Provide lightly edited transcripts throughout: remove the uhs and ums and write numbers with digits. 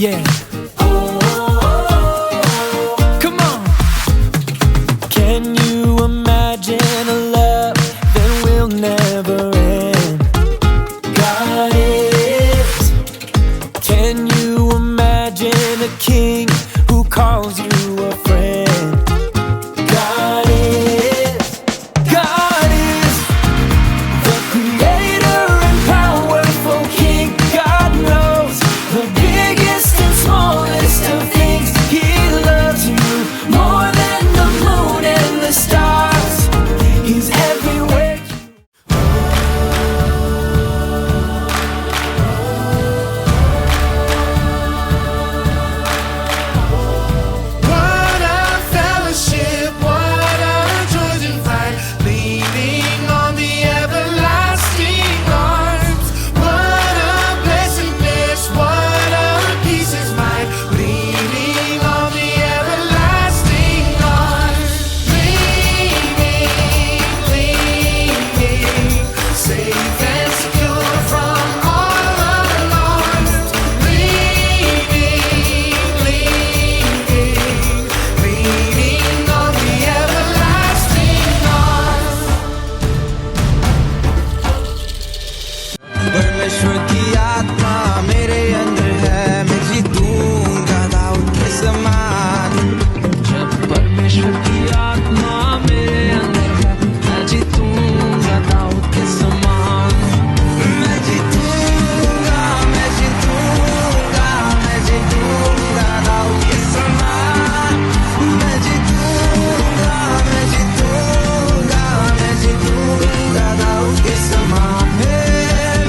Yeah. Come on. Can you imagine a love that will never end? God is. Can you imagine a king who calls you a friend? God is. God is the creator and powerful king. God knows the biggest and smallest of things. He loves you more than the moon and the stars. He's everywhere. What a fellowship, what a chosen fight, leaning on the everlasting arms. What a blessedness, what a peace is mine, leaning on the everlasting arms. Leaning, safe and secure from all alarms. Leaning on the everlasting arms. परमेश्वर की आत्मा मेरे अंदर है, मैं जीतूंगा दाऊद के समान। जब परमेश्वर की आत्मा मेरे अंदर है, मैं जीतूंगा दाऊद के समान। मैं जीतूंगा, मैं जीतूंगा, मैं जीतूंगा दाऊद के समान। मैं जीतूंगा, मैं जीतूंगा, मैं जीतूंगा दाऊद के समान।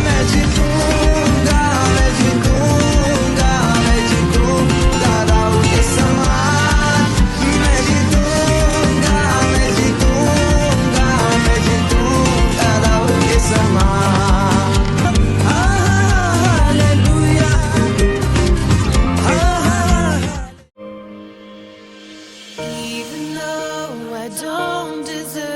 मैं जीतूंगा, मैं जीतूंगा, मैं जीतूंगा दाऊद के समान। मैं जीतूंगा, मैं जीतूंगा, मैं जीतूंगा दाऊद के समान। Hallelujah, Even though I don't deserve